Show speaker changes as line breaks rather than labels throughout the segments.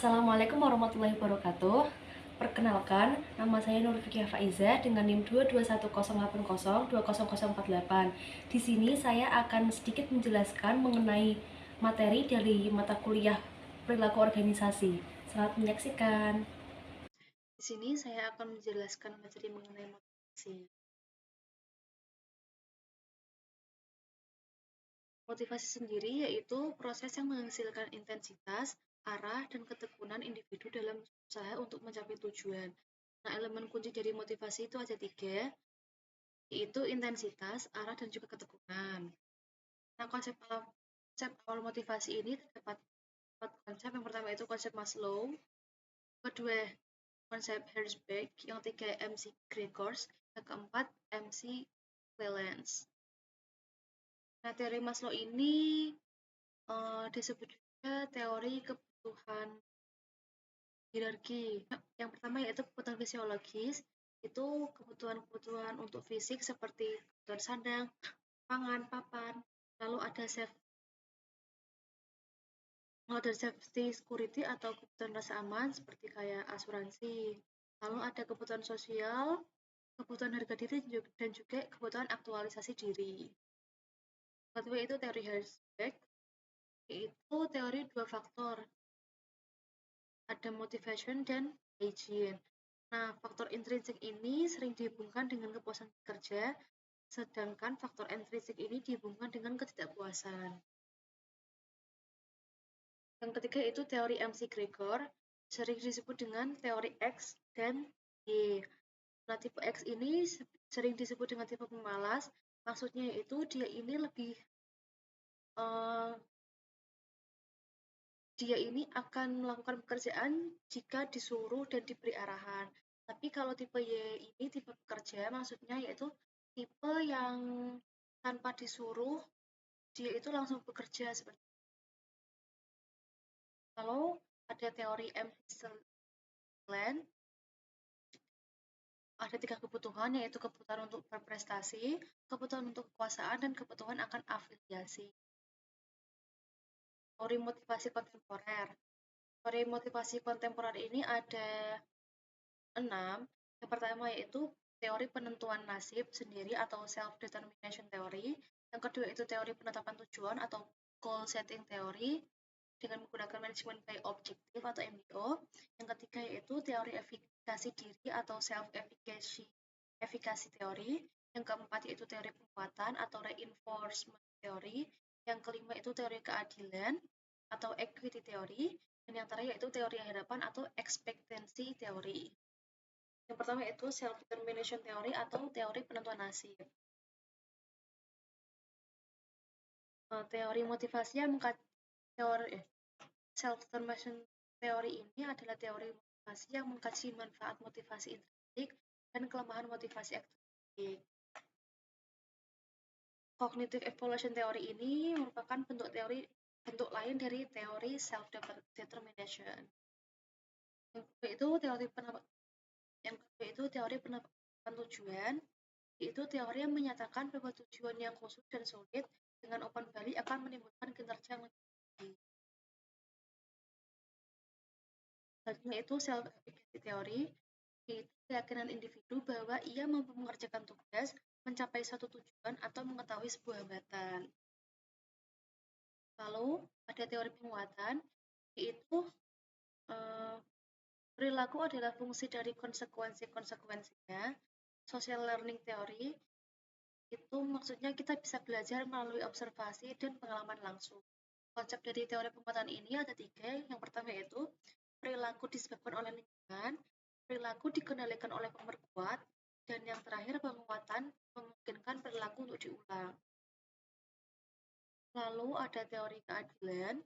Assalamualaikum warahmatullahi wabarakatuh. Perkenalkan, nama saya Nurfikia Faiza dengan NIM 22108020048. Di sini saya akan sedikit menjelaskan mengenai materi dari mata kuliah perilaku organisasi. Selamat menyaksikan. Di sini saya akan menjelaskan materi mengenai motivasi. Motivasi sendiri yaitu proses yang menghasilkan intensitas, arah, dan ketekunan individu dalam usaha untuk mencapai tujuan. Nah, elemen kunci dari motivasi itu ada 3, yaitu intensitas, arah, dan juga ketekunan. Nah, konsep awal motivasi ini terdapat 4 konsep. Yang pertama itu konsep Maslow, kedua konsep Herzberg, yang ketiga McGregor, yang keempat Clellands. Nah, teori Maslow ini disebut juga teori kebutuhan hierarki. Yang pertama yaitu kebutuhan fisiologis, itu kebutuhan untuk fisik seperti kebutuhan sandang, pangan, papan. Lalu ada safety security atau kebutuhan rasa aman seperti kayak asuransi. Lalu ada kebutuhan sosial, kebutuhan harga diri, dan juga kebutuhan aktualisasi diri. Kedua itu teori Herzberg, yaitu teori 2 faktor. Ada motivation dan hygiene. Nah, faktor intrinsik ini sering dihubungkan dengan kepuasan bekerja, sedangkan faktor intrinsik ini dihubungkan dengan ketidakpuasan. Yang ketiga itu teori McGregor, sering disebut dengan teori X dan Y. Nah, tipe X ini sering disebut dengan tipe pemalas, maksudnya yaitu dia ini akan melakukan pekerjaan jika disuruh dan diberi arahan. Tapi kalau tipe Y ini tipe pekerja, maksudnya yaitu tipe yang tanpa disuruh, dia itu langsung bekerja seperti itu. Lalu ada teori Clelland, ada 3 kebutuhan, yaitu kebutuhan untuk berprestasi, kebutuhan untuk kekuasaan, dan kebutuhan akan afiliasi. Teori motivasi kontemporer. Teori motivasi kontemporer ini ada 6. Yang pertama yaitu teori penentuan nasib sendiri atau self-determination theory. Yang kedua itu teori penetapan tujuan atau goal setting theory dengan menggunakan manajemen by objektif atau MBO. Yang ketiga yaitu teori efikasi diri atau self-efficacy theory. Yang keempat yaitu teori penguatan atau reinforcement theory. Yang kelima itu teori keadilan atau equity theory. Dan yang terakhir yaitu teori harapan atau expectancy theory. Yang pertama yaitu self-determination theory atau teori penentuan nasib. Teori motivasi yang self-determination theory ini adalah teori motivasi yang mengkaji manfaat motivasi intrinsik dan kelemahan motivasi ekstrinsik. Cognitive evolution theory ini merupakan bentuk lain dari teori self-determination. Yang kedua itu teori penetapan tujuan, yaitu teori yang menyatakan bahwa tujuan yang khusus dan sulit dengan umpan balik akan menimbulkan kinerja yang lebih tinggi. Selanjutnya itu self-efficacy theory, yaitu keyakinan individu bahwa ia mampu mengerjakan tugas, mencapai suatu tujuan, atau mengetahui sebuah hambatan. Lalu ada teori penguatan, yaitu perilaku adalah fungsi dari konsekuensinya. Social learning theory itu maksudnya kita bisa belajar melalui observasi dan pengalaman langsung. Konsep dari teori penguatan ini ada 3. Yang pertama yaitu perilaku disebabkan oleh lingkungan, perilaku dikendalikan oleh pemerkuat, dan yang terakhir penguatan memungkinkan perilaku untuk diulang. Lalu ada teori keadilan,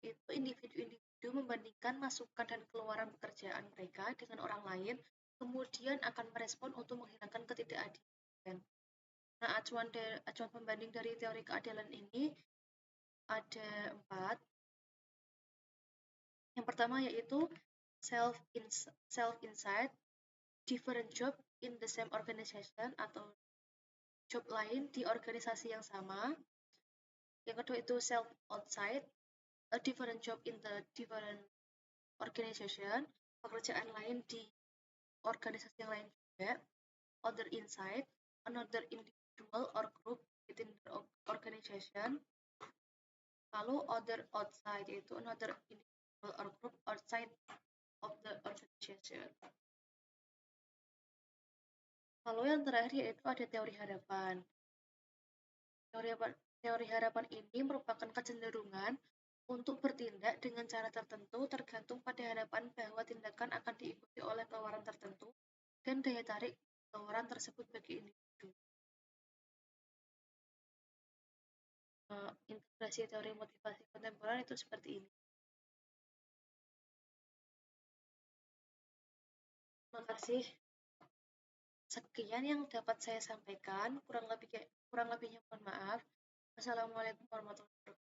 itu individu-individu membandingkan masukan dan keluaran pekerjaan mereka dengan orang lain, kemudian akan merespon untuk menghilangkan ketidakadilan. Nah, acuan pembanding dari teori keadilan ini ada 4. Yang pertama yaitu self-inside, different job in the same organization atau job lain di organisasi yang sama. Yang kedua itu self-outside, a different job in the different organization, pekerjaan lain di organisasi yang lain juga, other inside, another individual or group within the organization, lalu other outside, yaitu another individual or group outside of the organization. Lalu yang terakhir yaitu ada teori harapan. Teori harapan ini merupakan kecenderungan untuk bertindak dengan cara tertentu tergantung pada harapan bahwa tindakan akan diikuti oleh tawaran tertentu dan daya tarik tawaran tersebut bagi individu. Integrasi teori motivasi kontemporer itu seperti ini. Terima kasih. Sekian yang dapat saya sampaikan. Kurang lebihnya mohon maaf. Wassalamualaikum warahmatullahi wabarakatuh.